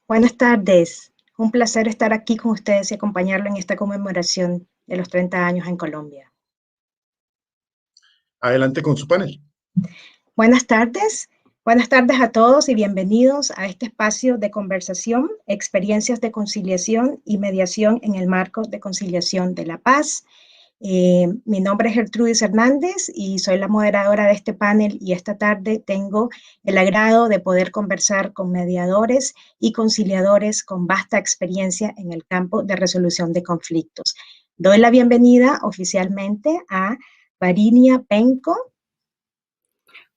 Buenas tardes. Un placer estar aquí con ustedes y acompañarlo en esta conmemoración de los 30 años en Colombia. Adelante con su panel. Buenas tardes. Buenas tardes a todos y bienvenidos a este espacio de conversación, experiencias de conciliación y mediación en el marco de conciliación de la paz. Mi nombre es Gertrudis Hernández y soy la moderadora de este panel y esta tarde tengo el agrado de poder conversar con mediadores y conciliadores con vasta experiencia en el campo de resolución de conflictos. Doy la bienvenida oficialmente a Varinia Penco.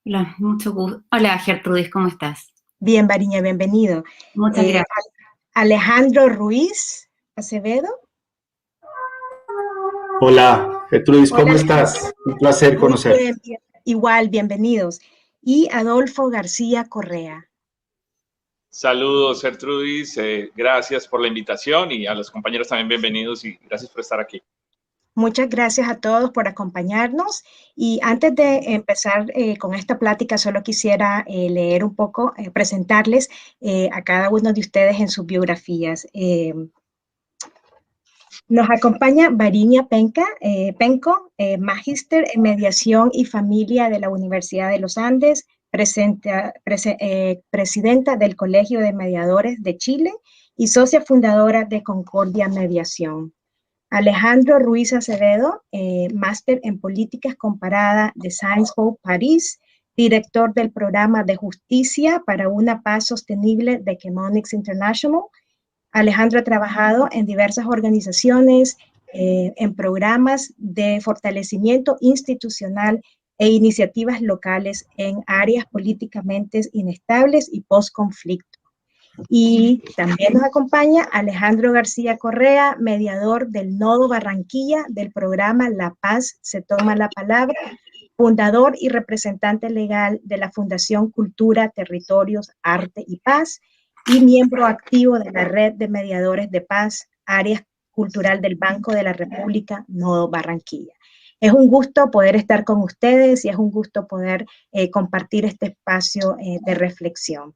Hola, mucho gusto. Hola, Gertrudis, ¿cómo estás? Bien, Varinia, bienvenido. Muchas gracias. Alejandro Ruiz Acevedo. Hola, Gertrudis, ¿cómo Hola, estás? Un placer conocerte. Bien. Igual, bienvenidos. Y Adolfo García Correa. Saludos, Gertrudis. Gracias por la invitación y a los compañeros también bienvenidos y gracias por estar aquí. Muchas gracias a todos por acompañarnos. Y antes de empezar con esta plática, solo quisiera leer un poco, presentarles a cada uno de ustedes en sus biografías. Nos acompaña Varinia Penco, magíster en mediación y familia de la Universidad de los Andes, presidenta del Colegio de Mediadores de Chile y socia fundadora de Concordia Mediación. Alejandro Ruiz Acevedo, máster en políticas comparadas de Sciences Po París, director del programa de justicia para una paz sostenible de Chemonics International. Alejandro ha trabajado en diversas organizaciones, en programas de fortalecimiento institucional e iniciativas locales en áreas políticamente inestables y post-conflicto. Y también nos acompaña Alejandro García Correa, mediador del Nodo Barranquilla del programa La Paz se toma la palabra, fundador y representante legal de la Fundación Cultura, Territorios, Arte y Paz, y miembro activo de la Red de Mediadores de Paz, Área Cultural del Banco de la República, Nodo Barranquilla. Es un gusto poder estar con ustedes y es un gusto poder compartir este espacio de reflexión.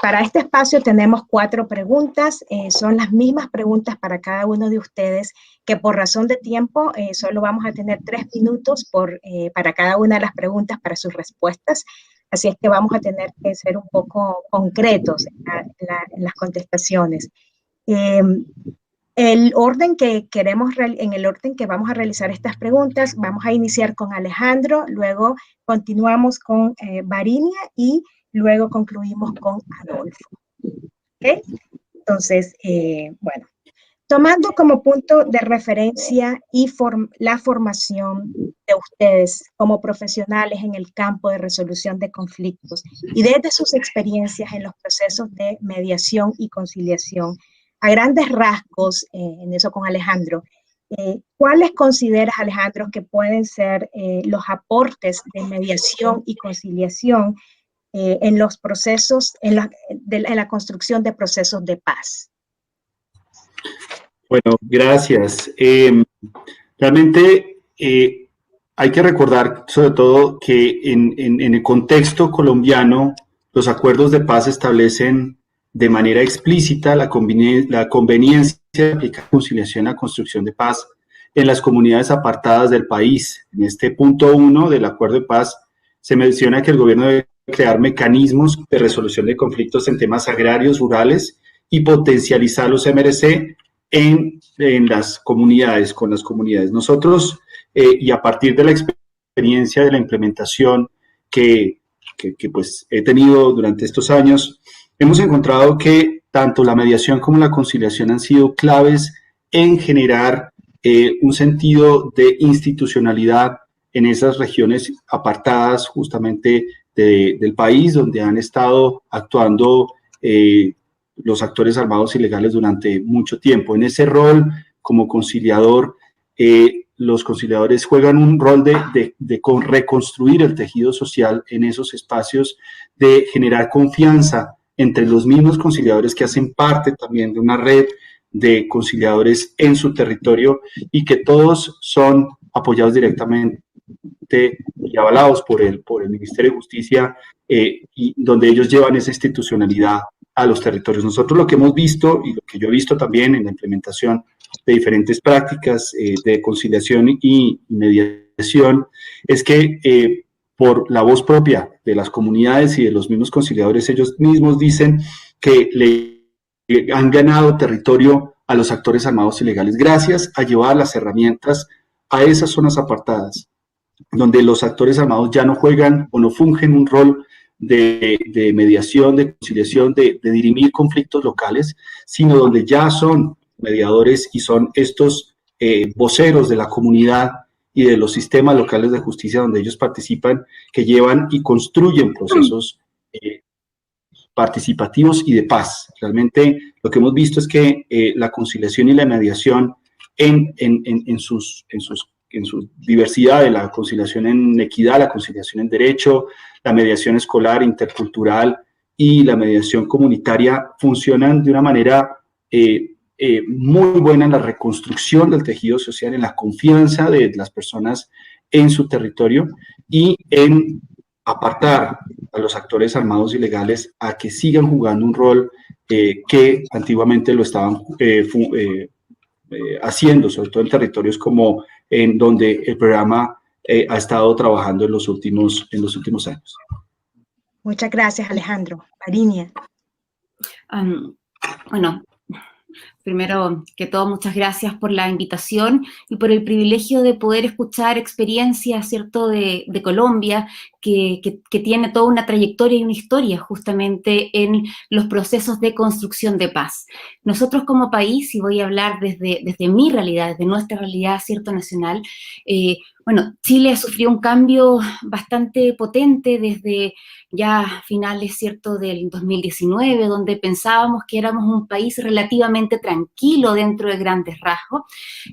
Para este espacio tenemos 4 preguntas, son las mismas preguntas para cada uno de ustedes, que por razón de tiempo solo vamos a tener 3 minutos para cada una de las preguntas para sus respuestas, así es que vamos a tener que ser un poco concretos en las contestaciones. En el orden que vamos a realizar estas preguntas, vamos a iniciar con Alejandro, luego continuamos con Varinia y luego concluimos con Adolfo. ¿Okay? Entonces, bueno, tomando como punto de referencia y la formación de ustedes como profesionales en el campo de resolución de conflictos y desde sus experiencias en los procesos de mediación y conciliación, a grandes rasgos, en eso con Alejandro, ¿cuáles consideras, Alejandro, que pueden ser los aportes de mediación y conciliación en los procesos, en la construcción de procesos de paz? Bueno, gracias. Realmente hay que recordar sobre todo que en el contexto colombiano los acuerdos de paz establecen de manera explícita la conveniencia de aplicar conciliación a la construcción de paz en las comunidades apartadas del país. En este punto 1 del acuerdo de paz se menciona que el gobierno debe crear mecanismos de resolución de conflictos en temas agrarios, rurales y potencializar los MRC en las comunidades, con las comunidades. Nosotros, y a partir de la experiencia de la implementación que pues he tenido durante estos años, hemos encontrado que tanto la mediación como la conciliación han sido claves en generar un sentido de institucionalidad en esas regiones apartadas justamente del país, donde han estado actuando los actores armados ilegales durante mucho tiempo. En ese rol como conciliador, los conciliadores juegan un rol de reconstruir el tejido social en esos espacios, de generar confianza entre los mismos conciliadores que hacen parte también de una red de conciliadores en su territorio y que todos son apoyados directamente y avalados por el Ministerio de Justicia, y donde ellos llevan esa institucionalidad a los territorios. Nosotros lo que hemos visto y lo que yo he visto también en la implementación de diferentes prácticas de conciliación y mediación es que por la voz propia de las comunidades y de los mismos conciliadores, ellos mismos dicen que le han ganado territorio a los actores armados ilegales gracias a llevar las herramientas a esas zonas apartadas, donde los actores armados ya no juegan o no fungen un rol de mediación, de conciliación, de dirimir conflictos locales, sino donde ya son mediadores y son estos voceros de la comunidad y de los sistemas locales de justicia donde ellos participan, que llevan y construyen procesos participativos y de paz. Realmente lo que hemos visto es que la conciliación y la mediación en su diversidad, de la conciliación en equidad, la conciliación en derecho, la mediación escolar, intercultural y la mediación comunitaria funcionan de una manera muy buena en la reconstrucción del tejido social, en la confianza de las personas en su territorio y en apartar a los actores armados ilegales a que sigan jugando un rol que antiguamente lo estaban haciendo, sobre todo en territorios como en donde el programa ha estado trabajando en los últimos años. Muchas gracias, Alejandro. Marinia. Bueno, primero que todo, muchas gracias por la invitación y por el privilegio de poder escuchar experiencias, ¿cierto?, de Colombia, que tiene toda una trayectoria y una historia justamente en los procesos de construcción de paz. Nosotros como país, y voy a hablar desde mi realidad, desde nuestra realidad, ¿cierto?, nacional, bueno, Chile sufrió un cambio bastante potente desde ya finales, ¿cierto?, del 2019, donde pensábamos que éramos un país relativamente tranquilo dentro de grandes rasgos,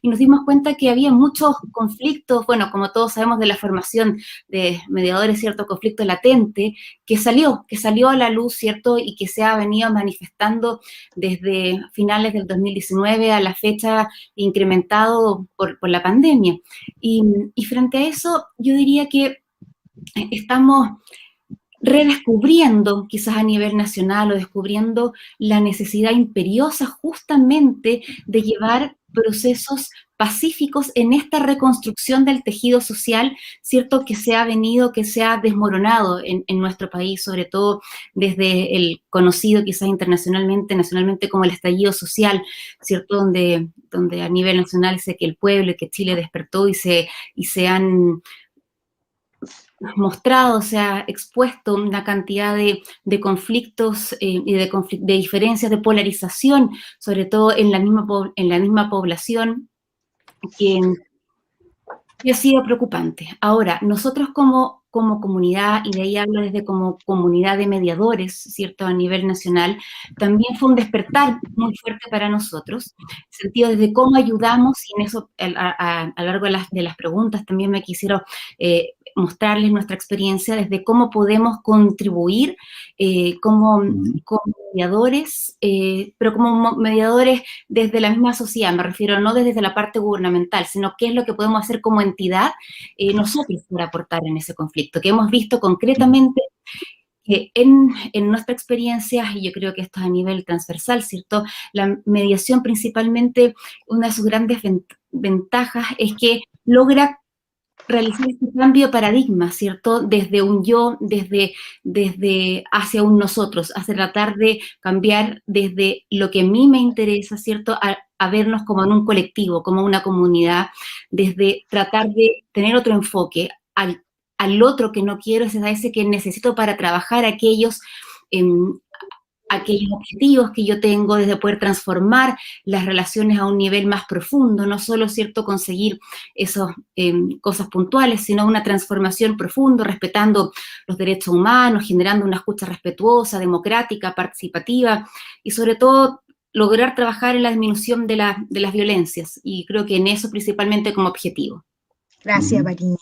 y nos dimos cuenta que había muchos conflictos, bueno, como todos sabemos de la formación de mediadores, ¿cierto?, conflicto latente, que salió a la luz, ¿cierto?, y que se ha venido manifestando desde finales del 2019 a la fecha, incrementado por la pandemia. Y frente a eso, yo diría que estamos redescubriendo, quizás a nivel nacional, o descubriendo la necesidad imperiosa justamente de llevar procesos pacíficos en esta reconstrucción del tejido social, ¿cierto?, que se ha desmoronado en nuestro país, sobre todo desde el conocido quizás nacionalmente como el estallido social, ¿cierto?, donde a nivel nacional sé que el pueblo y que Chile despertó y se han mostrado, se ha expuesto una cantidad de conflictos y de diferencias, de polarización, sobre todo en la misma población, que ha sido preocupante. Ahora, nosotros como comunidad, y de ahí hablo desde como comunidad de mediadores, ¿cierto?, a nivel nacional, también fue un despertar muy fuerte para nosotros, en el sentido desde cómo ayudamos, y en eso a lo largo de las preguntas también me quisiera mostrarles nuestra experiencia desde cómo podemos contribuir como mediadores, pero como mediadores desde la misma sociedad, me refiero no desde la parte gubernamental, sino qué es lo que podemos hacer como entidad nosotros para aportar en ese conflicto, que hemos visto concretamente que en nuestra experiencia, y yo creo que esto es a nivel transversal, ¿cierto?, la mediación principalmente, una de sus grandes ventajas es que logra realizar este cambio de paradigma, ¿cierto?, desde un yo, desde hacia un nosotros, hacia tratar de cambiar desde lo que a mí me interesa, ¿cierto?, a vernos como en un colectivo, como una comunidad, desde tratar de tener otro enfoque al otro que no quiero, es a ese que necesito para trabajar aquellos objetivos que yo tengo, desde poder transformar las relaciones a un nivel más profundo, no solo, ¿cierto?, conseguir esas cosas puntuales, sino una transformación profunda, respetando los derechos humanos, generando una escucha respetuosa, democrática, participativa, y sobre todo lograr trabajar en la disminución de las violencias, y creo que en eso principalmente como objetivo. Gracias, Marinia.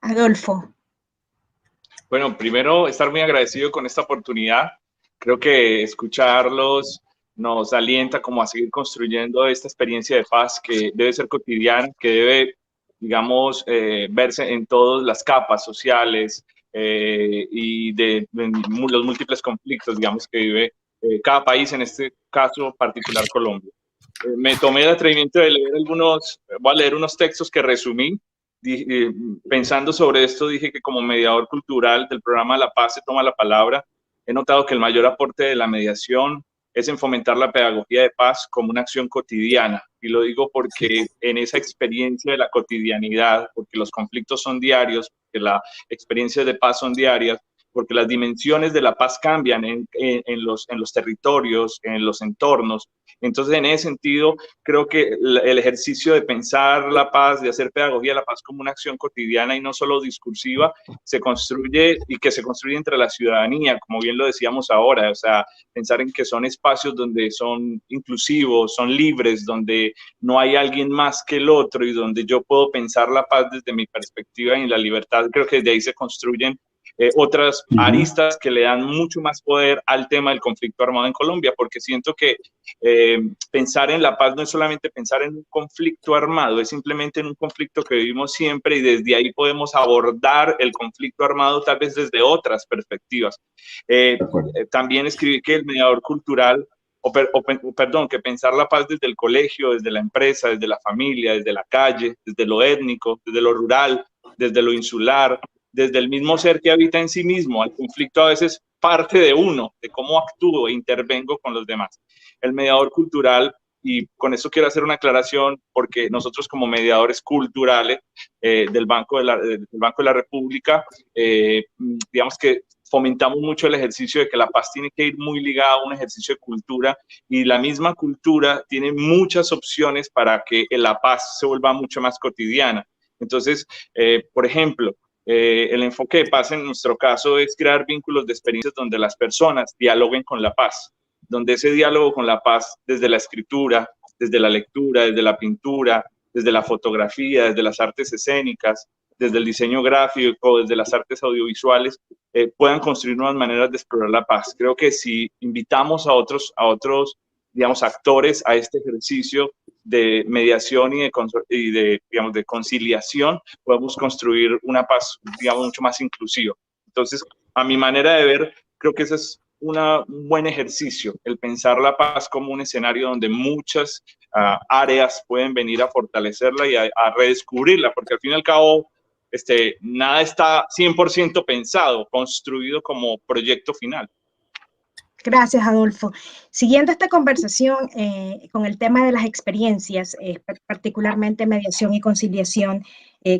Adolfo. Bueno, primero, estar muy agradecido con esta oportunidad. Creo que escucharlos nos alienta como a seguir construyendo esta experiencia de paz que debe ser cotidiana, que debe, digamos, verse en todas las capas sociales y de los múltiples conflictos, digamos, que vive cada país, en este caso particular Colombia. Me tomé el atrevimiento de leer voy a leer unos textos que resumí. Pensando sobre esto, dije que como mediador cultural del programa La Paz se toma la palabra. He notado que el mayor aporte de la mediación es en fomentar la pedagogía de paz como una acción cotidiana. Y lo digo porque en esa experiencia de la cotidianidad, porque los conflictos son diarios, porque las experiencias de paz son diarias, porque las dimensiones de la paz cambian en los territorios, en los entornos. Entonces, en ese sentido, creo que el ejercicio de pensar la paz, de hacer pedagogía de la paz como una acción cotidiana y no solo discursiva, se construye entre la ciudadanía, como bien lo decíamos ahora, o sea, pensar en que son espacios donde son inclusivos, son libres, donde no hay alguien más que el otro y donde yo puedo pensar la paz desde mi perspectiva y en la libertad. Creo que desde ahí se construyen otras aristas que le dan mucho más poder al tema del conflicto armado en Colombia, porque siento que pensar en la paz no es solamente pensar en un conflicto armado, es simplemente en un conflicto que vivimos siempre y desde ahí podemos abordar el conflicto armado tal vez desde otras perspectivas. También escribí que el mediador cultural, que pensar la paz desde el colegio, desde la empresa, desde la familia, desde la calle, desde lo étnico, desde lo rural, desde lo insular, desde el mismo ser que habita en sí mismo. El conflicto a veces parte de uno, de cómo actúo e intervengo con los demás. El mediador cultural, y con eso quiero hacer una aclaración, porque nosotros como mediadores culturales del Banco de la República, digamos que fomentamos mucho el ejercicio de que la paz tiene que ir muy ligada a un ejercicio de cultura, y la misma cultura tiene muchas opciones para que la paz se vuelva mucho más cotidiana. Entonces, por ejemplo, el enfoque de paz en nuestro caso es crear vínculos de experiencias donde las personas dialoguen con la paz, donde ese diálogo con la paz desde la escritura, desde la lectura, desde la pintura, desde la fotografía, desde las artes escénicas, desde el diseño gráfico, desde las artes audiovisuales, puedan construir nuevas maneras de explorar la paz. Creo que si invitamos a otros digamos, actores a este ejercicio de mediación y de conciliación, podemos construir una paz, digamos, mucho más inclusiva. Entonces, a mi manera de ver, creo que ese es un buen ejercicio, el pensar la paz como un escenario donde muchas áreas pueden venir a fortalecerla y a redescubrirla, porque al fin y al cabo, nada está 100% pensado, construido como proyecto final. Gracias, Adolfo. Siguiendo esta conversación con el tema de las experiencias, particularmente mediación y conciliación,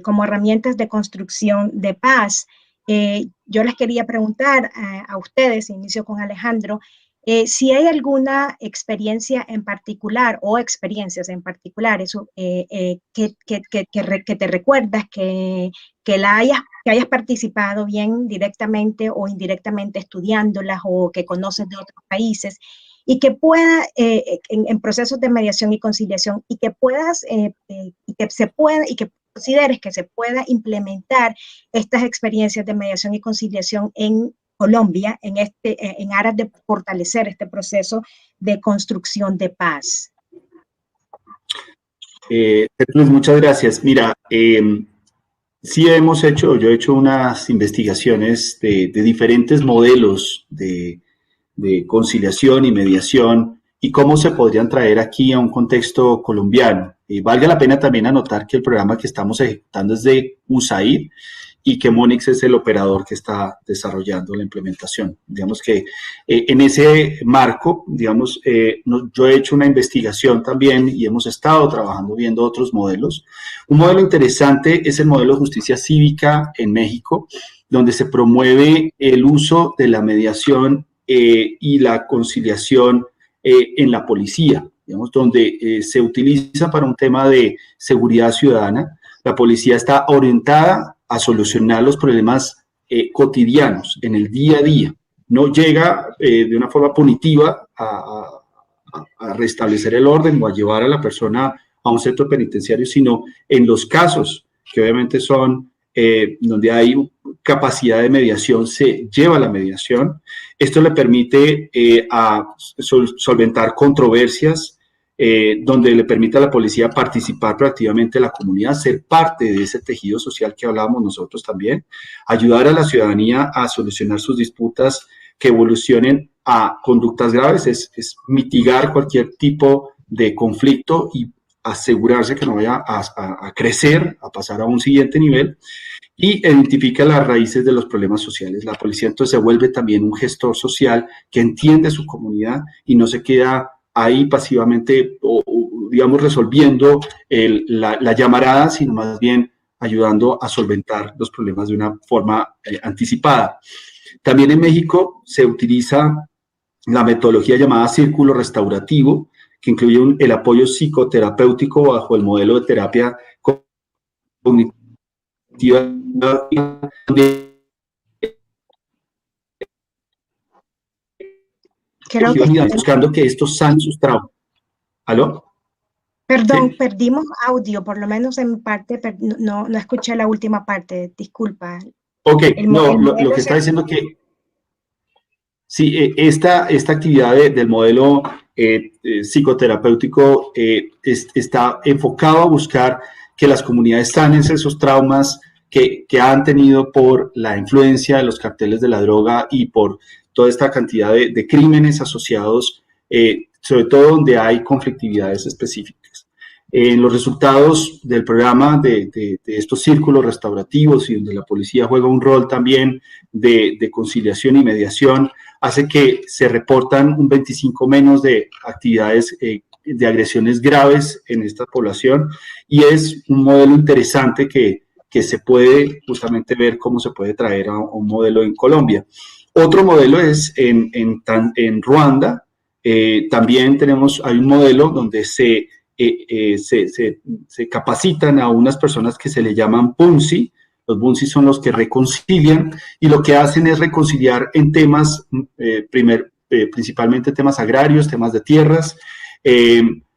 como herramientas de construcción de paz, yo les quería preguntar a ustedes, inicio con Alejandro, si hay alguna experiencia en particular o experiencias en particular que te recuerdas que hayas participado bien directamente o indirectamente estudiándolas o que conoces de otros países y que pueda, en procesos de mediación y conciliación, y que puedas, y que consideres que se pueda implementar estas experiencias de mediación y conciliación en Colombia en aras de fortalecer este proceso de construcción de paz. Muchas gracias. Mira, sí yo he hecho unas investigaciones de diferentes modelos de conciliación y mediación y cómo se podrían traer aquí a un contexto colombiano. Valga la pena también anotar que el programa que estamos ejecutando es de USAID y que Monix es el operador que está desarrollando la implementación. Digamos que en ese marco, digamos, yo he hecho una investigación también y hemos estado trabajando viendo otros modelos. Un modelo interesante es el modelo de justicia cívica en México, donde se promueve el uso de la mediación y la conciliación en la policía, digamos, donde se utiliza para un tema de seguridad ciudadana. La policía está orientada a solucionar los problemas cotidianos, en el día a día. No llega de una forma punitiva a restablecer el orden o a llevar a la persona a un centro penitenciario, sino en los casos que obviamente son donde hay capacidad de mediación, se lleva la mediación. Esto le permite solventar controversias, donde le permite a la policía participar proactivamente en la comunidad, ser parte de ese tejido social que hablábamos nosotros también, ayudar a la ciudadanía a solucionar sus disputas que evolucionen a conductas graves, es mitigar cualquier tipo de conflicto y asegurarse que no vaya a crecer, a pasar a un siguiente nivel, y identifica las raíces de los problemas sociales. La policía entonces se vuelve también un gestor social que entiende su comunidad y no se queda ahí pasivamente o digamos, resolviendo la llamarada, sino más bien ayudando a solventar los problemas de una forma anticipada. También en México se utiliza la metodología llamada círculo restaurativo, que incluye el apoyo psicoterapéutico bajo el modelo de terapia cognitiva, buscando que estos sanen sus traumas. ¿Aló? Perdón, ¿sí? Perdimos audio, por lo menos en mi parte, no escuché la última parte, disculpa. Ok, lo que está diciendo que sí, esta actividad del modelo psicoterapéutico está enfocado a buscar que las comunidades sanen esos traumas que han tenido por la influencia de los carteles de la droga y por toda esta cantidad de crímenes asociados, sobre todo donde hay conflictividades específicas. En los resultados del programa de estos círculos restaurativos y donde la policía juega un rol también de conciliación y mediación, hace que se reportan un 25 menos de actividades de agresiones graves en esta población, y es un modelo interesante que se puede justamente ver cómo se puede traer a un modelo en Colombia. Otro modelo es en Ruanda. También hay un modelo donde se capacitan a unas personas que se le llaman Bunsi. Los Bunsi son los que reconcilian, y lo que hacen es reconciliar en temas, principalmente temas agrarios, temas de tierras.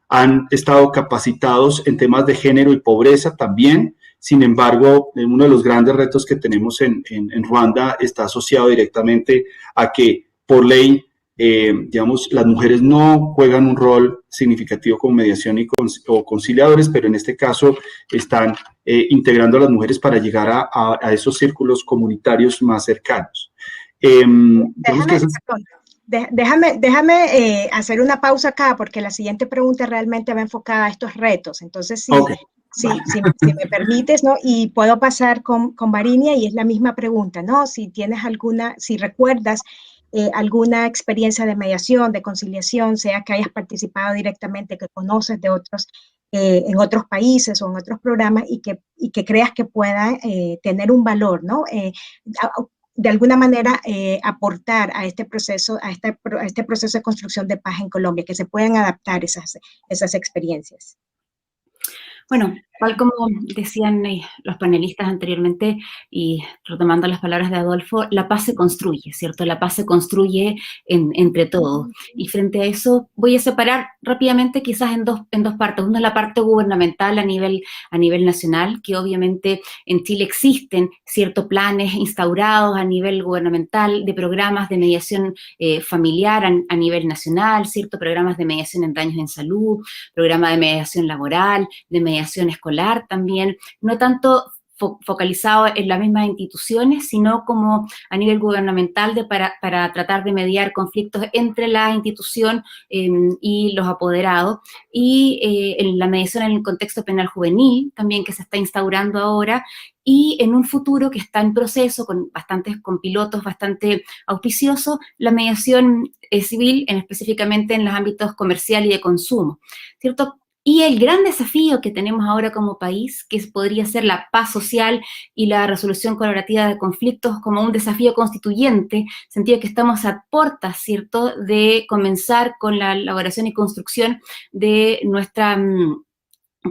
Han estado capacitados en temas de género y pobreza también. Sin embargo, uno de los grandes retos que tenemos en Ruanda está asociado directamente a que, por ley, digamos, las mujeres no juegan un rol significativo como mediación o conciliadores, pero en este caso están integrando a las mujeres para llegar a esos círculos comunitarios más cercanos. Déjame hacer una pausa acá, porque la siguiente pregunta realmente va enfocada a estos retos. Entonces, si me permites, ¿no? Y puedo pasar con Varinia, y es la misma pregunta, ¿no? Si tienes si recuerdas alguna experiencia de mediación, de conciliación, sea que hayas participado directamente, que conoces de otros, en otros países o en otros programas, y que creas que pueda tener un valor, ¿no? De alguna manera aportar a este proceso, a este proceso de construcción de paz en Colombia, que se puedan adaptar esas experiencias. Bueno, tal como decían los panelistas anteriormente, y retomando las palabras de Adolfo, la paz se construye, ¿cierto? La paz se construye entre todos. Y frente a eso voy a separar rápidamente quizás en dos partes. Una es la parte gubernamental a nivel nacional, que obviamente en Chile existen ciertos planes instaurados a nivel gubernamental de programas de mediación familiar a nivel nacional, ciertos programas de mediación en daños en salud, programa de mediación laboral, de mediación escolar también, no tanto focalizado en las mismas instituciones, sino como a nivel gubernamental para tratar de mediar conflictos entre la institución y los apoderados, y en la mediación en el contexto penal juvenil también, que se está instaurando ahora, y en un futuro que está en proceso con pilotos bastante auspiciosos, la mediación civil, específicamente en los ámbitos comercial y de consumo, ¿cierto? Y el gran desafío que tenemos ahora como país, que podría ser la paz social y la resolución colaborativa de conflictos como un desafío constituyente, sentido que estamos a puertas, ¿cierto?, de comenzar con la elaboración y construcción de nuestra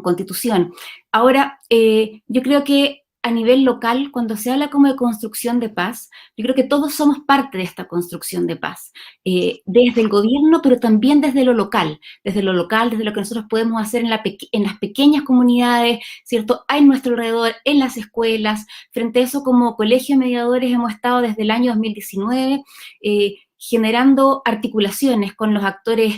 constitución. Ahora, yo creo que a nivel local, cuando se habla como de construcción de paz, yo creo que todos somos parte de esta construcción de paz, desde el gobierno, pero también desde lo local, desde lo que nosotros podemos hacer en las pequeñas comunidades, ¿cierto?, a nuestro alrededor, en las escuelas. Frente a eso, como Colegio de Mediadores, hemos estado desde el año 2019 generando articulaciones con los actores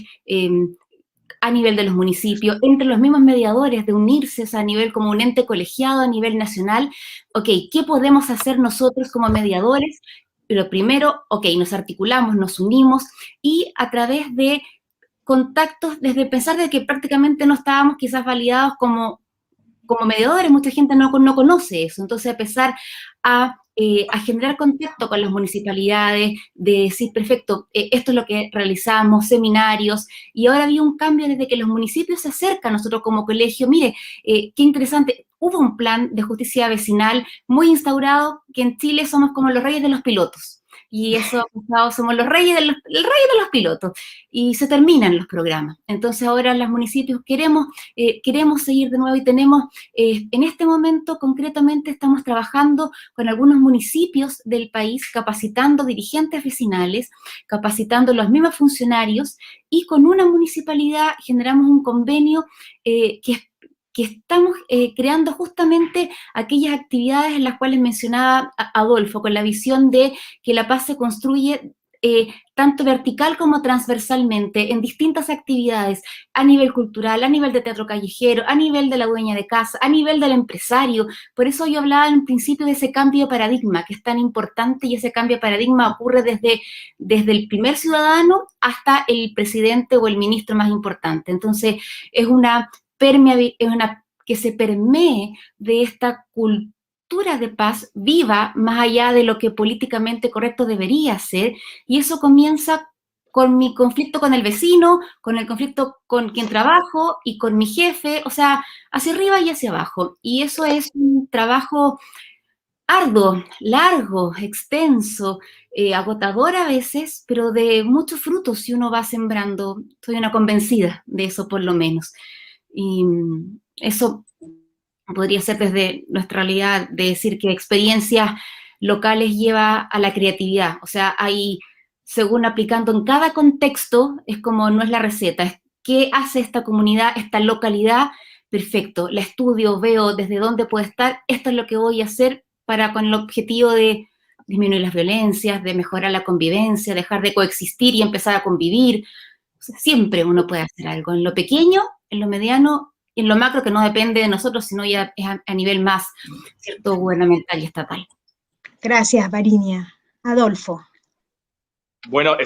a nivel de los municipios, entre los mismos mediadores, de unirse a nivel como un ente colegiado a nivel nacional. Ok, ¿qué podemos hacer nosotros como mediadores Pero primero, ok, nos articulamos, nos unimos y a través de contactos, desde pensar de que prácticamente no estábamos quizás validados como mediadores, mucha gente no conoce eso, entonces empezar a generar contacto con las municipalidades, de decir, perfecto, esto es lo que realizamos, seminarios, y ahora había un cambio desde que los municipios se acercan a nosotros como colegio. Mire, qué interesante, hubo un plan de justicia vecinal muy instaurado, que en Chile somos como los reyes de los pilotos. Y eso, somos el rey de los pilotos, y se terminan los programas. Entonces ahora los municipios queremos seguir de nuevo y tenemos, en este momento concretamente estamos trabajando con algunos municipios del país, capacitando dirigentes vecinales, capacitando los mismos funcionarios, y con una municipalidad generamos un convenio que estamos creando justamente aquellas actividades en las cuales mencionaba Adolfo, con la visión de que la paz se construye tanto vertical como transversalmente, en distintas actividades, a nivel cultural, a nivel de teatro callejero, a nivel de la dueña de casa, a nivel del empresario. Por eso yo hablaba en principio de ese cambio de paradigma, que es tan importante, y ese cambio de paradigma ocurre desde el primer ciudadano hasta el presidente o el ministro más importante. Entonces, es una que se permee de esta cultura de paz viva, más allá de lo que políticamente correcto debería ser, y eso comienza con mi conflicto con el vecino, con el conflicto con quien trabajo y con mi jefe, o sea, hacia arriba y hacia abajo. Y eso es un trabajo arduo, largo, extenso, agotador a veces, pero de muchos frutos si uno va sembrando. Soy una convencida de eso, por lo menos. Y eso podría ser desde nuestra realidad de decir que experiencias locales lleva a la creatividad. O sea, hay, según aplicando en cada contexto, es como no es la receta, es qué hace esta comunidad, esta localidad. Perfecto, la estudio, veo desde dónde puede estar, esto es lo que voy a hacer con el objetivo de disminuir las violencias, de mejorar la convivencia, dejar de coexistir y empezar a convivir. O sea, siempre uno puede hacer algo, en lo pequeño, en lo mediano y en lo macro, que no depende de nosotros, sino ya es a nivel más, ¿cierto?, gubernamental y estatal. Gracias, Varinia. Adolfo. Bueno,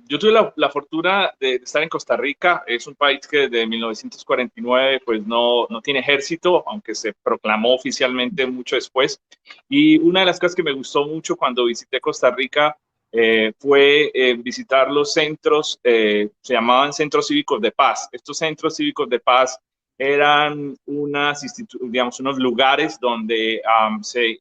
yo tuve la fortuna de estar en Costa Rica. Es un país que desde 1949 pues no tiene ejército, aunque se proclamó oficialmente mucho después. Y una de las cosas que me gustó mucho cuando visité Costa Rica fue visitar los centros, se llamaban Centros Cívicos de Paz. Estos Centros Cívicos de Paz eran unos lugares donde se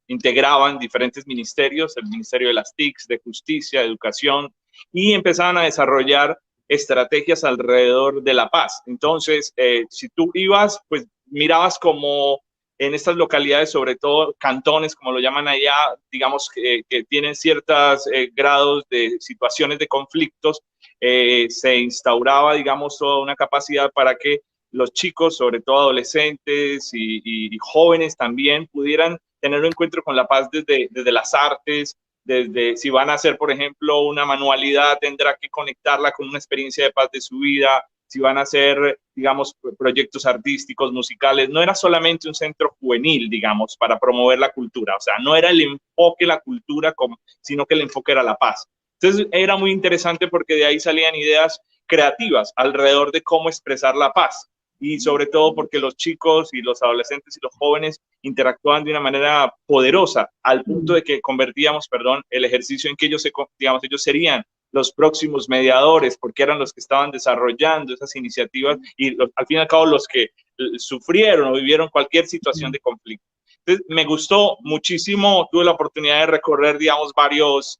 integraban diferentes ministerios, el Ministerio de las TICs, de Justicia, de Educación, y empezaban a desarrollar estrategias alrededor de la paz. Entonces, si tú ibas, pues mirabas como en estas localidades, sobre todo cantones, como lo llaman allá, digamos que tienen ciertos grados de situaciones de conflictos, se instauraba, digamos, toda una capacidad para que los chicos, sobre todo adolescentes y jóvenes también, pudieran tener un encuentro con la paz desde las artes, desde si van a hacer, por ejemplo, una manualidad, tendrá que conectarla con una experiencia de paz de su vida. Si van a hacer, digamos, proyectos artísticos, musicales, no era solamente un centro juvenil, digamos, para promover la cultura. O sea, no era el enfoque la cultura, sino que el enfoque era la paz. Entonces, era muy interesante porque de ahí salían ideas creativas alrededor de cómo expresar la paz. Y sobre todo porque los chicos y los adolescentes y los jóvenes interactuaban de una manera poderosa, al punto de que convertíamos, el ejercicio en que ellos serían los próximos mediadores, porque eran los que estaban desarrollando esas iniciativas y al fin y al cabo los que sufrieron o vivieron cualquier situación de conflicto. Entonces, me gustó muchísimo, tuve la oportunidad de recorrer, digamos, varios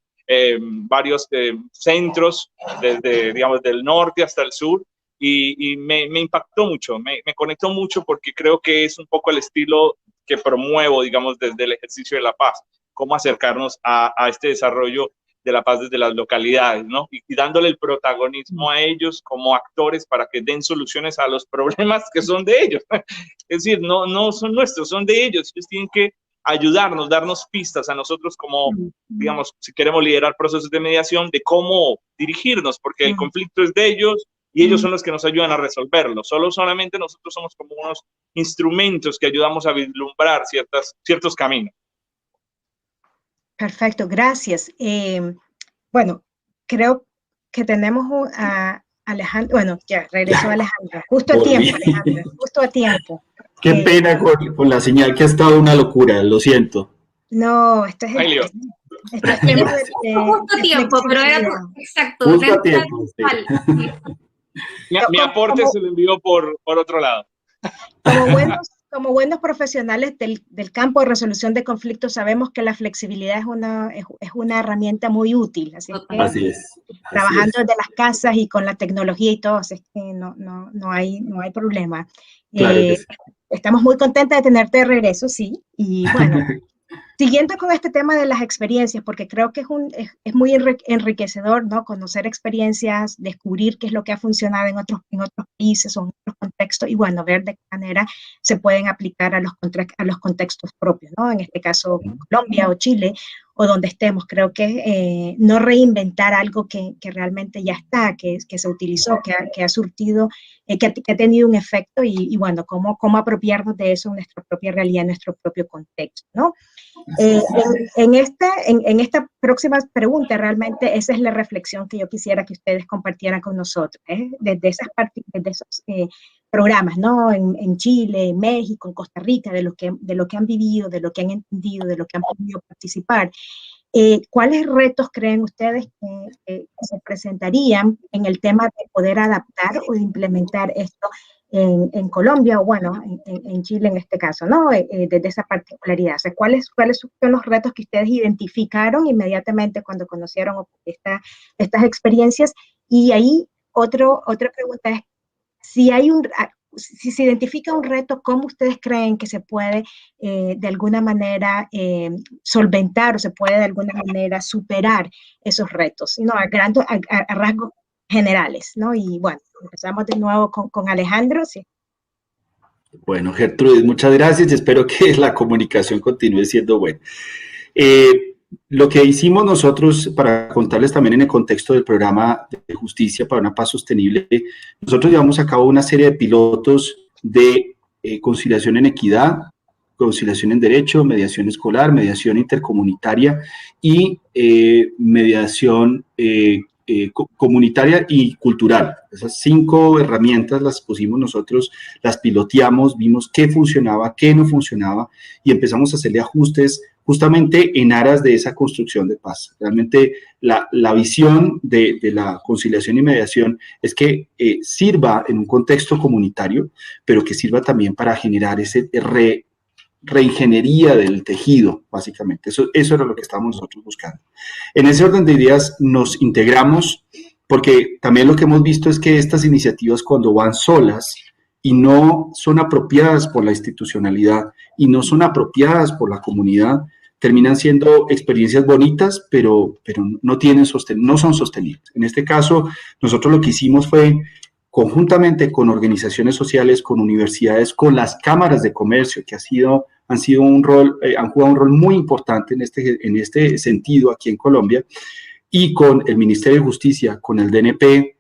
centros, desde, digamos, del norte hasta el sur, y me impactó mucho, me conectó mucho, porque creo que es un poco el estilo que promuevo, digamos, desde el ejercicio de la paz, cómo acercarnos a este desarrollo de la paz desde las localidades, ¿no? Y dándole el protagonismo a ellos como actores para que den soluciones a los problemas que son de ellos. Es decir, no son nuestros, son de ellos. Ellos tienen que ayudarnos, darnos pistas a nosotros como, digamos, si queremos liderar procesos de mediación, de cómo dirigirnos, porque el conflicto es de ellos y ellos son los que nos ayudan a resolverlo. Solamente nosotros somos como unos instrumentos que ayudamos a vislumbrar ciertos caminos. Perfecto, gracias. Bueno, creo que tenemos a Alejandro, bueno, ya regresó Alejandro, justo a tiempo, Alejandro, justo a tiempo. Qué pena con la señal, que ha estado una locura, lo siento. No, esto es Ay, el tema Justo a tiempo, pero era exacto. Justo a tiempo, sí. Mi aporte se lo envío por otro lado. Como buenos profesionales del campo de resolución de conflictos, sabemos que la flexibilidad es una herramienta muy útil. Así es. Trabajando desde las casas y con la tecnología y todo, es que no hay problema. Claro que sí. Estamos muy contentas de tenerte de regreso, sí. Y bueno, siguiendo con este tema de las experiencias, porque creo que es muy enriquecedor, ¿no? Conocer experiencias, descubrir qué es lo que ha funcionado en otros países o en otros contextos, y bueno, ver de qué manera se pueden aplicar a los contextos propios, ¿no? En este caso, Colombia o Chile, o donde estemos. Creo que no reinventar algo que realmente ya está, que se utilizó, que ha surtido, que ha tenido un efecto, y bueno, cómo apropiarnos de eso en nuestra propia realidad, en nuestro propio contexto, ¿no? En esta próxima pregunta, realmente esa es la reflexión que yo quisiera que ustedes compartieran con nosotros, desde esos programas, ¿no? En Chile, en México, en Costa Rica, de lo que han vivido, de lo que han entendido, de lo que han podido participar. ¿Cuáles retos creen ustedes que se presentarían en el tema de poder adaptar o de implementar esto en Colombia, o bueno, en Chile en este caso, ¿no? Desde esa particularidad. O sea, ¿cuáles son los retos que ustedes identificaron inmediatamente cuando conocieron estas experiencias? Y ahí otra pregunta es, si se identifica un reto, ¿cómo ustedes creen que se puede de alguna manera solventar, o se puede de alguna manera superar esos retos, ¿no? A rasgos generales, ¿no? Y bueno, empezamos de nuevo con Alejandro. Sí. Bueno, Gertrudis, muchas gracias y espero que la comunicación continúe siendo buena. Lo que hicimos nosotros, para contarles también en el contexto del programa de justicia para una paz sostenible, nosotros llevamos a cabo una serie de pilotos de conciliación en equidad, conciliación en derecho, mediación escolar, mediación intercomunitaria y mediación comunitaria y cultural. Esas 5 herramientas las pusimos nosotros, las piloteamos, vimos qué funcionaba, qué no funcionaba, y empezamos a hacerle ajustes justamente en aras de esa construcción de paz. Realmente la visión de la conciliación y mediación es que sirva en un contexto comunitario, pero que sirva también para generar ese reingeniería del tejido, básicamente. Eso era lo que estábamos nosotros buscando. En ese orden de ideas nos integramos, porque también lo que hemos visto es que estas iniciativas, cuando van solas y no son apropiadas por la institucionalidad y no son apropiadas por la comunidad, terminan siendo experiencias bonitas, pero no son sostenibles. En este caso, nosotros lo que hicimos fue, conjuntamente con organizaciones sociales, con universidades, con las cámaras de comercio, que han jugado un rol muy importante en este sentido aquí en Colombia, y con el Ministerio de Justicia, con el DNP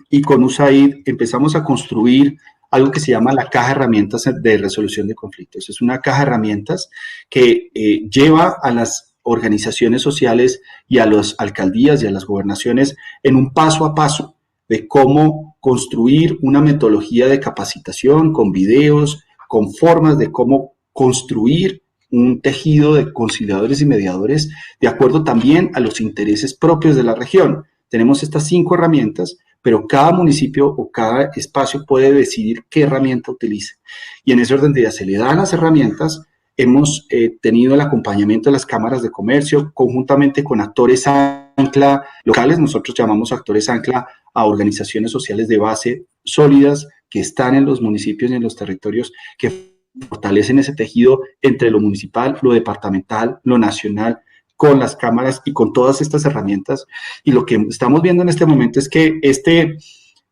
y con USAID, empezamos a construir algo que se llama la caja de herramientas de resolución de conflictos. Es una caja de herramientas que lleva a las organizaciones sociales y a las alcaldías y a las gobernaciones en un paso a paso de cómo construir una metodología de capacitación con videos, con formas de cómo construir un tejido de conciliadores y mediadores de acuerdo también a los intereses propios de la región. Tenemos estas 5 herramientas, pero cada municipio o cada espacio puede decidir qué herramienta utilice. Y en ese orden de ideas se le dan las herramientas. Hemos tenido el acompañamiento de las cámaras de comercio, conjuntamente con actores ancla locales. Nosotros llamamos actores ancla a organizaciones sociales de base sólidas que están en los municipios y en los territorios, que fortalecen ese tejido entre lo municipal, lo departamental, lo nacional, con las cámaras y con todas estas herramientas. Y lo que estamos viendo en este momento es que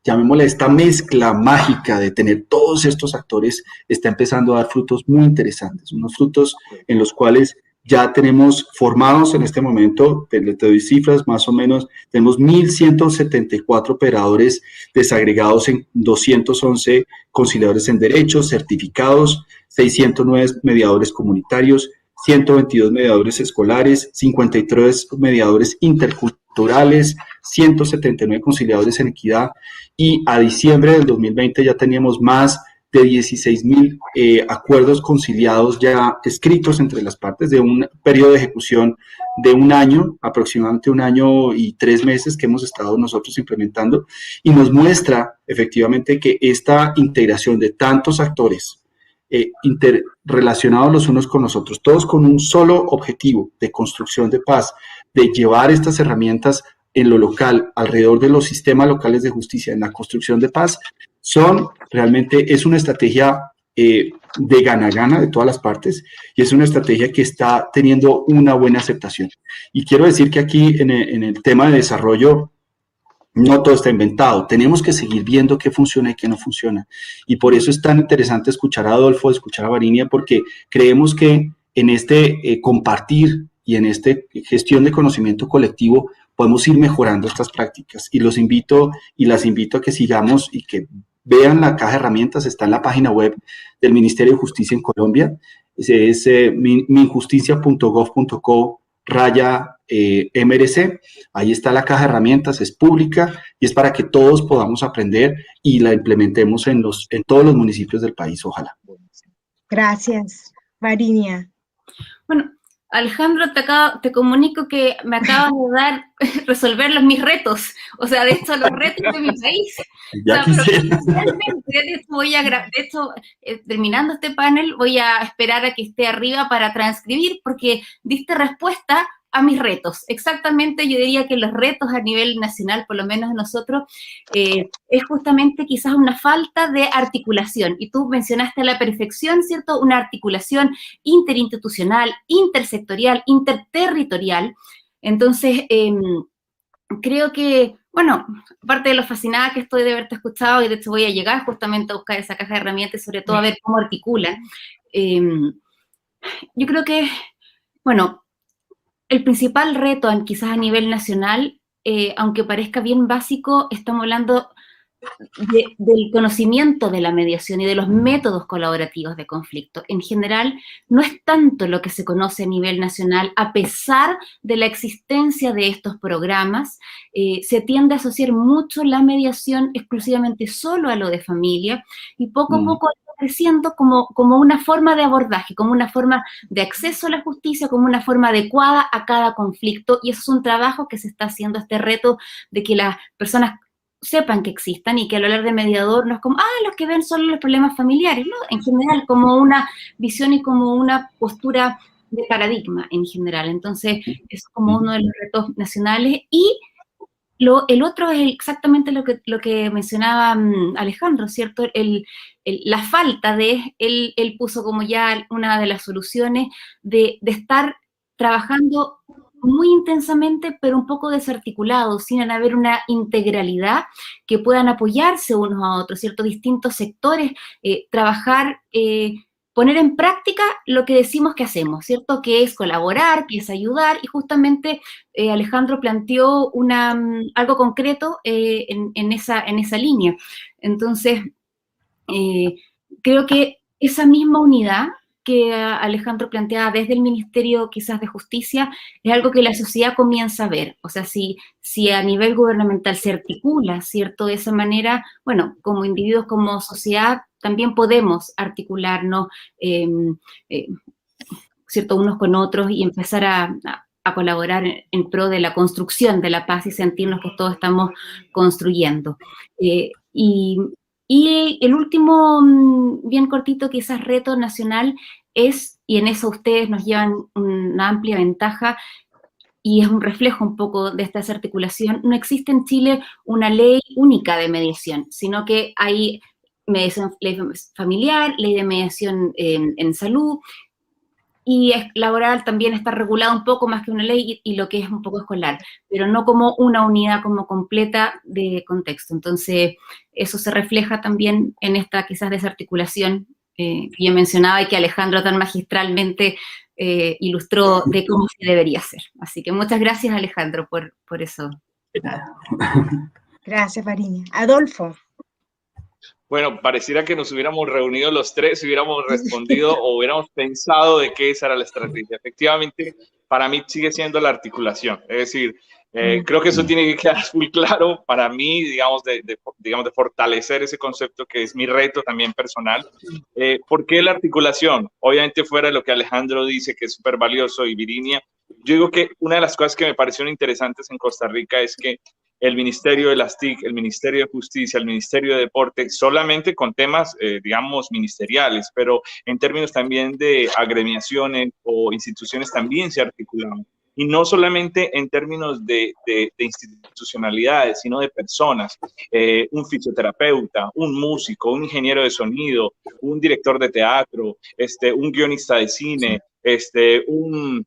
llamémosle esta mezcla mágica de tener todos estos actores, está empezando a dar frutos muy interesantes, unos frutos en los cuales ya tenemos formados en este momento, te doy cifras más o menos, tenemos 1.174 operadores desagregados en 211 conciliadores en derecho, certificados, 609 mediadores comunitarios, 122 mediadores escolares, 53 mediadores interculturales, 179 conciliadores en equidad, y a diciembre del 2020 ya teníamos más de 16.000 acuerdos conciliados ya escritos entre las partes, de un periodo de ejecución de un año, aproximadamente 1 año y 3 meses que hemos estado nosotros implementando, y nos muestra efectivamente que esta integración de tantos actores interrelacionados los unos con los otros, todos con un solo objetivo de construcción de paz, de llevar estas herramientas en lo local, alrededor de los sistemas locales de justicia, en la construcción de paz, es una estrategia de gana-gana de todas las partes, y es una estrategia que está teniendo una buena aceptación. Y quiero decir que aquí en el tema de desarrollo, no todo está inventado, tenemos que seguir viendo qué funciona y qué no funciona. Y por eso es tan interesante escuchar a Adolfo, escuchar a Varinia, porque creemos que en este compartir y en esta gestión de conocimiento colectivo podemos ir mejorando estas prácticas. Y las invito a que sigamos y que vean la caja de herramientas. Está en la página web del Ministerio de Justicia en Colombia. Es minjusticia.gov.co/MRC. Ahí está la caja de herramientas, es pública y es para que todos podamos aprender y la implementemos en todos los municipios del país, ojalá. Gracias, Varinia. Bueno, Alejandro, te comunico que me acabas de dar resolver mis retos, o sea, de hecho, los retos de mi país. Ya quisiera. De hecho, terminando este panel, voy a esperar a que esté arriba para transcribir, porque diste respuesta a mis retos. Exactamente, yo diría que los retos a nivel nacional, por lo menos nosotros, es justamente quizás una falta de articulación. Y tú mencionaste a la perfección, ¿cierto? Una articulación interinstitucional, intersectorial, interterritorial. Entonces, creo que, bueno, aparte de lo fascinada que estoy de haberte escuchado, y de hecho voy a llegar justamente a buscar esa caja de herramientas, sobre todo a ver cómo articulan, yo creo que, bueno, el principal reto, quizás a nivel nacional, aunque parezca bien básico, estamos hablando del conocimiento de la mediación y de los métodos colaborativos de conflicto. En general, no es tanto lo que se conoce a nivel nacional, a pesar de la existencia de estos programas. Se tiende a asociar mucho la mediación exclusivamente solo a lo de familia, y poco a poco creciendo como una forma de abordaje, como una forma de acceso a la justicia, como una forma adecuada a cada conflicto, y eso es un trabajo que se está haciendo, este reto de que las personas sepan que existan y que al hablar de mediador no es como, los que ven solo los problemas familiares, ¿no? En general, como una visión y como una postura de paradigma en general. Entonces, es como uno de los retos nacionales. Y el otro es exactamente lo que mencionaba Alejandro, ¿cierto? La falta de, él puso como ya una de las soluciones de estar trabajando muy intensamente, pero un poco desarticulados, sin haber una integralidad que puedan apoyarse unos a otros, ¿cierto? Distintos sectores, trabajar, poner en práctica lo que decimos que hacemos, ¿cierto? Que es colaborar, que es ayudar, y justamente Alejandro planteó algo concreto en esa línea. Entonces, creo que esa misma unidad que Alejandro planteaba desde el Ministerio quizás de Justicia es algo que la sociedad comienza a ver. O sea, si a nivel gubernamental se articula, ¿cierto? De esa manera, bueno, como individuos, como sociedad, también podemos articularnos, ¿cierto? Unos con otros y empezar a colaborar en pro de la construcción de la paz y sentirnos que todos estamos construyendo. Y el último, bien cortito, quizás reto nacional es, y en eso ustedes nos llevan una amplia ventaja, y es un reflejo un poco de esta desarticulación, no existe en Chile una ley única de mediación, sino que hay mediación, ley familiar, ley de mediación en salud, y laboral también está regulada un poco más que una ley, y lo que es un poco escolar, pero no como una unidad como completa de contexto. Entonces, eso se refleja también en esta quizás desarticulación que yo mencionaba y que Alejandro tan magistralmente ilustró de cómo se debería hacer. Así que muchas gracias, Alejandro, por eso. Gracias, Varinia. Adolfo. Bueno, pareciera que nos hubiéramos reunido los tres, hubiéramos respondido o hubiéramos pensado de qué esa era la estrategia. Efectivamente, para mí sigue siendo la articulación. Es decir, creo que eso tiene que quedar muy claro para mí, digamos, de fortalecer ese concepto que es mi reto también personal. ¿Por qué la articulación? Obviamente fuera de lo que Alejandro dice, que es súper valioso, y Virinia, yo digo que una de las cosas que me parecieron interesantes en Costa Rica es que el Ministerio de las TIC, el Ministerio de Justicia, el Ministerio de Deporte, solamente con temas, digamos, ministeriales, pero en términos también de agremiaciones o instituciones también se articulaban. Y no solamente en términos de institucionalidades, sino de personas. Un fisioterapeuta, un músico, un ingeniero de sonido, un director de teatro, un guionista de cine, un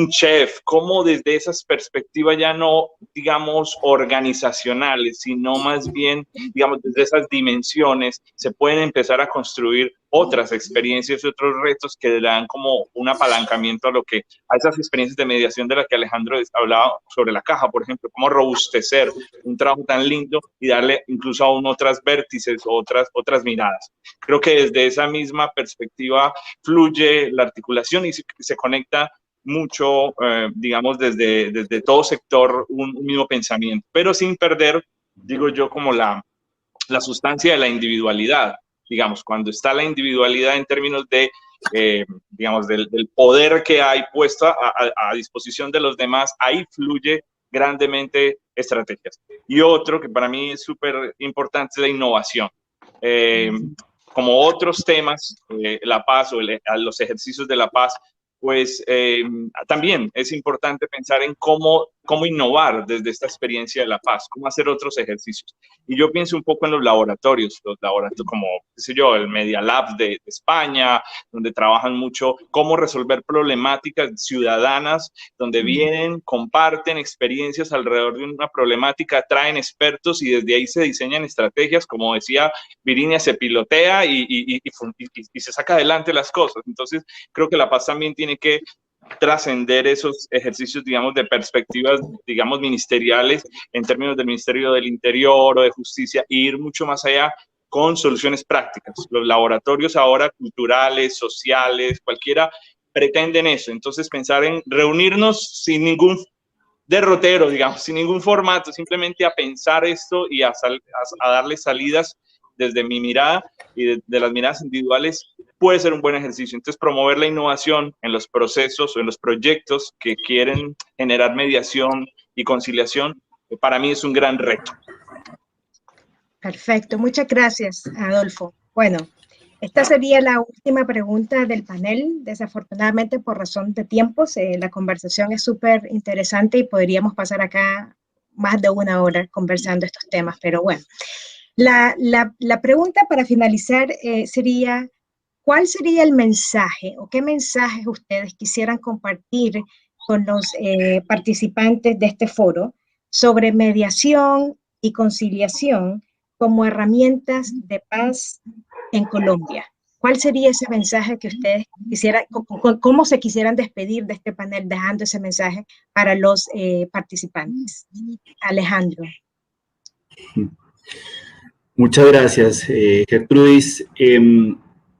chef, como desde esas perspectivas ya no, digamos, organizacionales, sino más bien, digamos, desde esas dimensiones se pueden empezar a construir otras experiencias y otros retos que le dan como un apalancamiento a esas experiencias de mediación de las que Alejandro hablaba sobre la caja, por ejemplo, cómo robustecer un trabajo tan lindo y darle incluso aún otras vértices o otras miradas. Creo que desde esa misma perspectiva fluye la articulación y se conecta mucho, digamos, desde todo sector un mismo pensamiento, pero sin perder, digo yo, como la sustancia de la individualidad. Digamos, cuando está la individualidad en términos de, digamos, del poder que hay puesto a disposición de los demás, ahí fluye grandemente estrategias. Y otro que para mí es súper importante es la innovación. Como otros temas, la paz o los ejercicios de la paz, pues también es importante pensar en cómo innovar desde esta experiencia de la paz, cómo hacer otros ejercicios. Y yo pienso un poco en los laboratorios como, qué sé yo, el Media Lab de España, donde trabajan mucho cómo resolver problemáticas ciudadanas, donde vienen, comparten experiencias alrededor de una problemática, traen expertos y desde ahí se diseñan estrategias, como decía Virinia, se pilotea y se saca adelante las cosas. Entonces, creo que la paz también tiene que trascender esos ejercicios, digamos, de perspectivas, digamos, ministeriales, en términos del Ministerio del Interior o de Justicia, e ir mucho más allá con soluciones prácticas. Los laboratorios ahora, culturales, sociales, cualquiera, pretenden eso. Entonces, pensar en reunirnos sin ningún derrotero, digamos, sin ningún formato, simplemente a pensar esto y a darle salidas desde mi mirada y de las miradas individuales, puede ser un buen ejercicio. Entonces, promover la innovación en los procesos o en los proyectos que quieren generar mediación y conciliación, para mí es un gran reto. Perfecto, muchas gracias, Adolfo. Bueno, esta sería la última pregunta del panel. Desafortunadamente, por razón de tiempos, la conversación es súper interesante y podríamos pasar acá más de una hora conversando estos temas, pero bueno. La pregunta para finalizar sería, ¿cuál sería el mensaje o qué mensajes ustedes quisieran compartir con los participantes de este foro sobre mediación y conciliación como herramientas de paz en Colombia? ¿Cuál sería ese mensaje que ustedes quisieran, cómo se quisieran despedir de este panel dejando ese mensaje para los participantes? Alejandro. Muchas gracias, Gertrudis.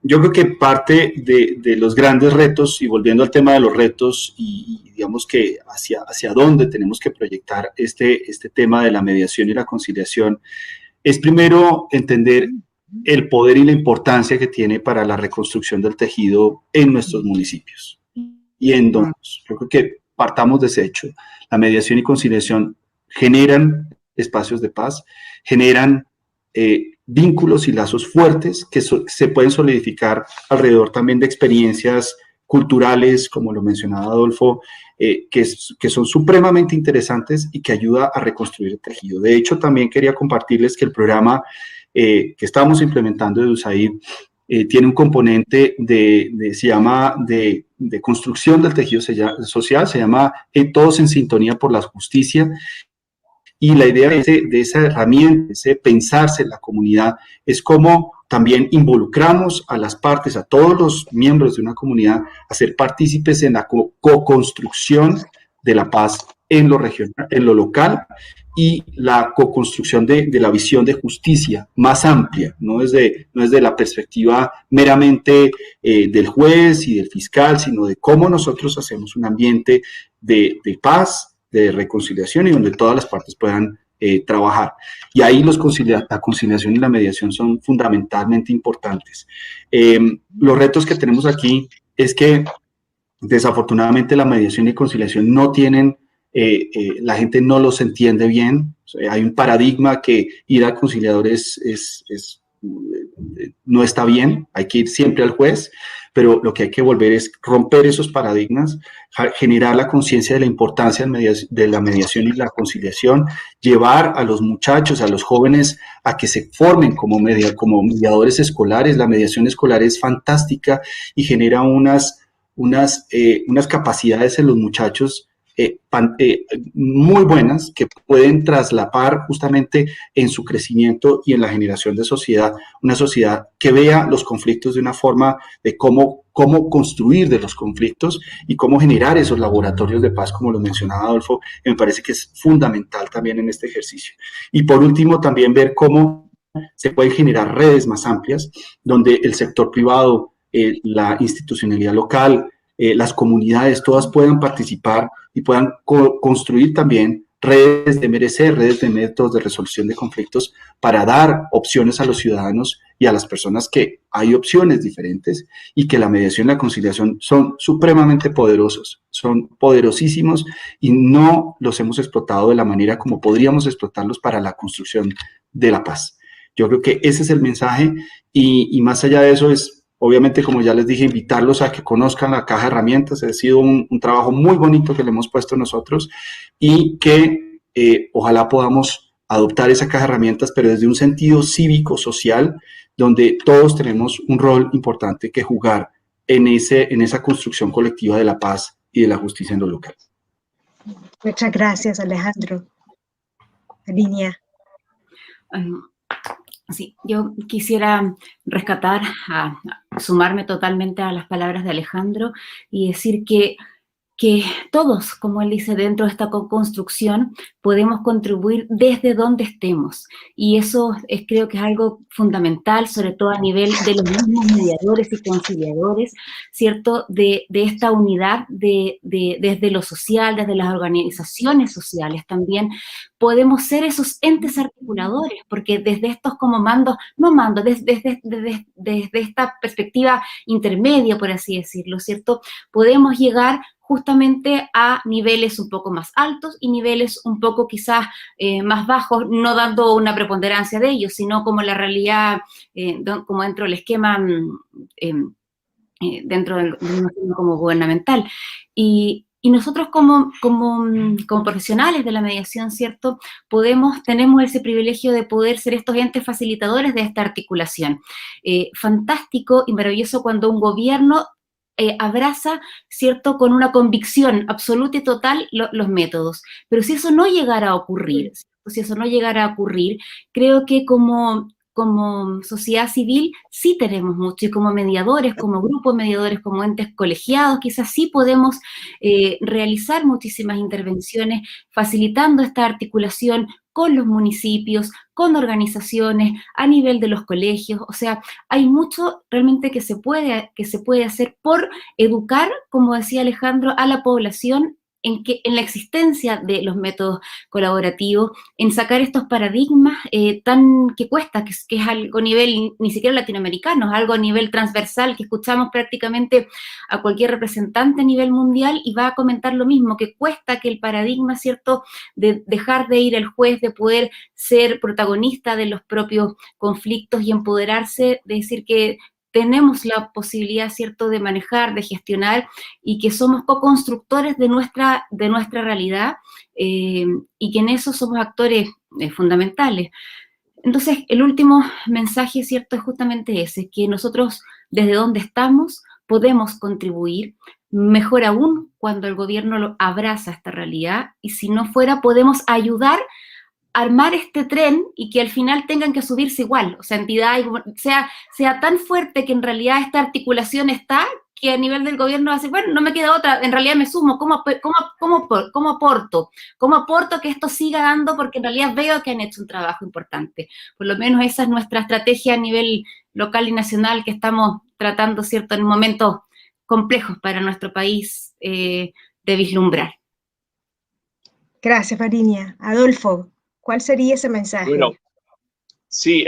Yo creo que parte de los grandes retos, y volviendo al tema de los retos, y digamos que hacia dónde tenemos que proyectar este tema de la mediación y la conciliación, es primero entender el poder y la importancia que tiene para la reconstrucción del tejido en nuestros municipios y en donde. Yo creo que partamos de ese hecho. La mediación y conciliación generan espacios de paz, generan vínculos y lazos fuertes que se pueden solidificar alrededor también de experiencias culturales, como lo mencionaba Adolfo, que son supremamente interesantes y que ayuda a reconstruir el tejido. De hecho, también quería compartirles que el programa que estamos implementando de USAID tiene un componente se llama de construcción del tejido social, se llama Todos en Sintonía por la Justicia. Y la idea de esa herramienta, ese pensarse en la comunidad, es cómo también involucramos a las partes, a todos los miembros de una comunidad, a ser partícipes en la co-construcción de la paz en lo regional, en lo local y la co-construcción de la visión de justicia más amplia, no desde la perspectiva meramente del juez y del fiscal, sino de cómo nosotros hacemos un ambiente de paz, de reconciliación y donde todas las partes puedan trabajar. Y ahí la conciliación y la mediación son fundamentalmente importantes. Los retos que tenemos aquí es que desafortunadamente la mediación y conciliación no tienen, la gente no los entiende bien. O sea, hay un paradigma que ir al conciliador no está bien, hay que ir siempre al juez, pero lo que hay que volver es romper esos paradigmas, generar la conciencia de la importancia de la mediación y la conciliación, llevar a los muchachos, a los jóvenes, a que se formen como mediadores escolares. La mediación escolar es fantástica y genera unas capacidades en los muchachos muy buenas que pueden traslapar justamente en su crecimiento y en la generación de sociedad, una sociedad que vea los conflictos de una forma de cómo construir de los conflictos y cómo generar esos laboratorios de paz, como lo mencionaba Adolfo, que me parece que es fundamental también en este ejercicio. Y por último, también ver cómo se pueden generar redes más amplias, donde el sector privado, la institucionalidad local, las comunidades, todas puedan participar y puedan construir también redes de MRC, redes de métodos de resolución de conflictos para dar opciones a los ciudadanos y a las personas que hay opciones diferentes y que la mediación y la conciliación son supremamente poderosos, son poderosísimos y no los hemos explotado de la manera como podríamos explotarlos para la construcción de la paz. Yo creo que ese es el mensaje y más allá de eso es, obviamente, como ya les dije, invitarlos a que conozcan la caja de herramientas. Ha sido un trabajo muy bonito que le hemos puesto nosotros y que ojalá podamos adoptar esa caja de herramientas, pero desde un sentido cívico, social, donde todos tenemos un rol importante que jugar en esa construcción colectiva de la paz y de la justicia en lo local. Muchas gracias, Alejandro. Línea. Sí, yo quisiera rescatar, sumarme totalmente a las palabras de Alejandro y decir que todos, como él dice, dentro de esta construcción podemos contribuir desde donde estemos. Y eso creo que es algo fundamental, sobre todo a nivel de los mismos mediadores y conciliadores, ¿cierto? De esta unidad desde lo social, desde las organizaciones sociales también, podemos ser esos entes articuladores, porque desde estos como desde esta perspectiva intermedia, por así decirlo, ¿cierto? Podemos llegar justamente a niveles un poco más altos y niveles un poco quizás más bajos, no dando una preponderancia de ellos, sino como la realidad, como dentro del esquema, dentro del como gubernamental. Y nosotros como profesionales de la mediación, ¿cierto? Tenemos ese privilegio de poder ser estos entes facilitadores de esta articulación. Fantástico y maravilloso cuando un gobierno abraza, ¿cierto?, con una convicción absoluta y total los métodos. Pero si eso no llegara a ocurrir, creo que como sociedad civil sí tenemos mucho, y como mediadores, como grupos mediadores, como entes colegiados, quizás sí podemos realizar muchísimas intervenciones facilitando esta articulación con los municipios, con organizaciones, a nivel de los colegios. O sea, hay mucho realmente que se puede hacer por educar, como decía Alejandro, a la población en la existencia de los métodos colaborativos, en sacar estos paradigmas que cuesta, que es algo a nivel ni siquiera latinoamericano, es algo a nivel transversal que escuchamos prácticamente a cualquier representante a nivel mundial y va a comentar lo mismo, que cuesta que el paradigma, ¿cierto?, de dejar de ir al juez, de poder ser protagonista de los propios conflictos y empoderarse, de decir que tenemos la posibilidad, ¿cierto?, de manejar, de gestionar y que somos co-constructores de nuestra realidad y que en eso somos actores fundamentales. Entonces, el último mensaje, ¿cierto?, es justamente ese, que nosotros desde donde estamos podemos contribuir, mejor aún cuando el gobierno abraza esta realidad y si no fuera podemos ayudar armar este tren y que al final tengan que subirse igual, o sea, entidades, sea tan fuerte que en realidad esta articulación está, que a nivel del gobierno hace, bueno, no me queda otra, en realidad me sumo, ¿cómo aporto? ¿Cómo aporto que esto siga dando? Porque en realidad veo que han hecho un trabajo importante. Por lo menos esa es nuestra estrategia a nivel local y nacional que estamos tratando, ¿cierto?, en momentos complejos para nuestro país de vislumbrar. Gracias, Varinia. Adolfo, ¿cuál sería ese mensaje? Bueno, sí,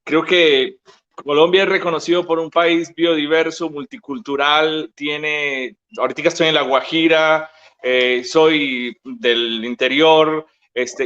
creo que Colombia es reconocido por un país biodiverso, multicultural, ahorita estoy en La Guajira, soy del interior,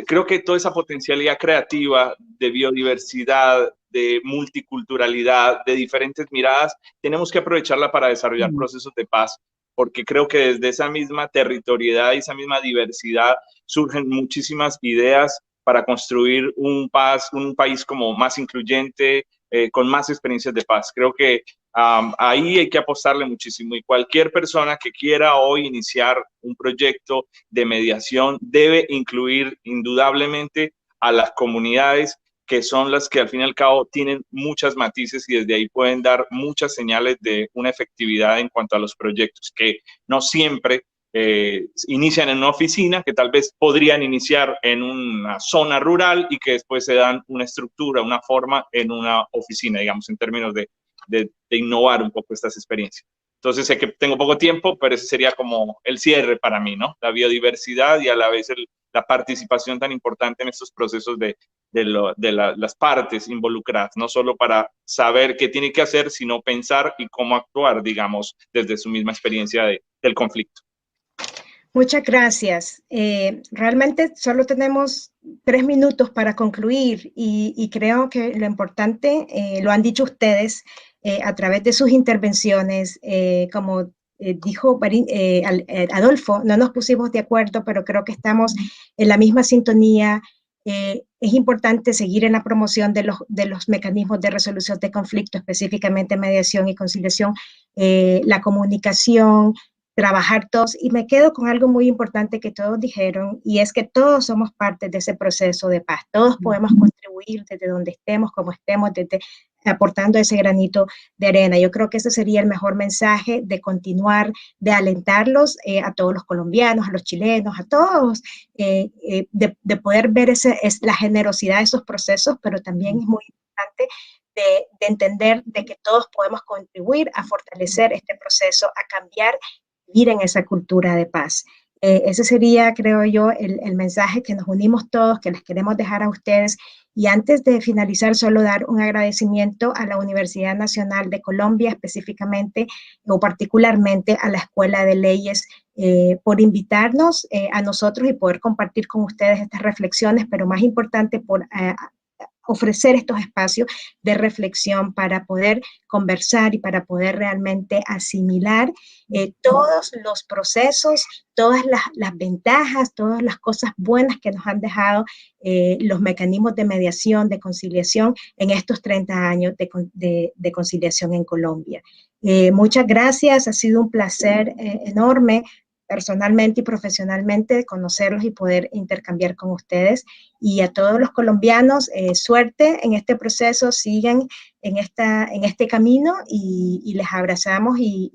creo que toda esa potencialidad creativa de biodiversidad, de multiculturalidad, de diferentes miradas, tenemos que aprovecharla para desarrollar procesos de paz, porque creo que desde esa misma territorialidad y esa misma diversidad surgen muchísimas ideas para construir un país como más incluyente, con más experiencias de paz. Creo que ahí hay que apostarle muchísimo y cualquier persona que quiera hoy iniciar un proyecto de mediación debe incluir indudablemente a las comunidades, que son las que al fin y al cabo tienen muchas matices y desde ahí pueden dar muchas señales de una efectividad en cuanto a los proyectos, que no siempre inician en una oficina, que tal vez podrían iniciar en una zona rural y que después se dan una estructura, una forma en una oficina, digamos, en términos de innovar un poco estas experiencias. Entonces sé que tengo poco tiempo, pero ese sería como el cierre para mí, ¿no? La biodiversidad y a la vez la participación tan importante en estos procesos de las partes involucradas, no solo para saber qué tiene que hacer, sino pensar y cómo actuar, digamos, desde su misma experiencia del conflicto. Muchas gracias. Realmente solo tenemos 3 minutos para concluir y creo que lo importante, lo han dicho ustedes a través de sus intervenciones, como dijo Adolfo, no nos pusimos de acuerdo, pero creo que estamos en la misma sintonía. Es importante seguir en la promoción de los mecanismos de resolución de conflictos, específicamente mediación y conciliación, la comunicación, trabajar todos, y me quedo con algo muy importante que todos dijeron, y es que todos somos parte de ese proceso de paz, todos podemos contribuir desde donde estemos, como estemos, aportando ese granito de arena. Yo creo que ese sería el mejor mensaje de continuar, de alentarlos a todos los colombianos, a los chilenos, a todos, de poder ver la generosidad de esos procesos, pero también es muy importante de entender de que todos podemos contribuir a fortalecer este proceso, a cambiar, vivir en esa cultura de paz. Ese sería, creo yo, el mensaje que nos unimos todos, que les queremos dejar a ustedes. Y antes de finalizar, solo dar un agradecimiento a la Universidad Nacional de Colombia, específicamente o particularmente a la Escuela de Leyes, por invitarnos a nosotros y poder compartir con ustedes estas reflexiones, pero más importante, por ofrecer estos espacios de reflexión para poder conversar y para poder realmente asimilar todos los procesos, todas las ventajas, todas las cosas buenas que nos han dejado los mecanismos de mediación, de conciliación en estos 30 años de conciliación en Colombia. Muchas gracias, ha sido un placer enorme personalmente y profesionalmente conocerlos y poder intercambiar con ustedes. Y a todos los colombianos, suerte en este proceso, sigan en este camino y les abrazamos y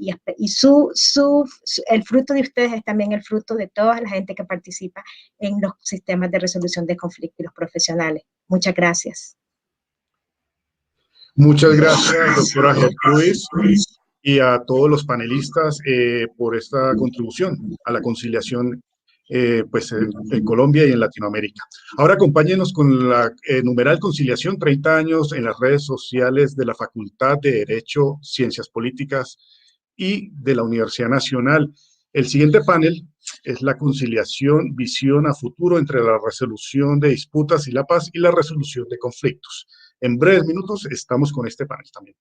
el fruto de ustedes es también el fruto de toda la gente que participa en los sistemas de resolución de conflictos y los profesionales. Muchas gracias. Muchas gracias, doctora Gertrudis, y a todos los panelistas por esta contribución a la conciliación en Colombia y en Latinoamérica. Ahora acompáñenos con la numeral conciliación 30 años en las redes sociales de la Facultad de Derecho, Ciencias Políticas y de la Universidad Nacional. El siguiente panel es la conciliación, visión a futuro entre la resolución de disputas y la paz y la resolución de conflictos. En breves minutos estamos con este panel también.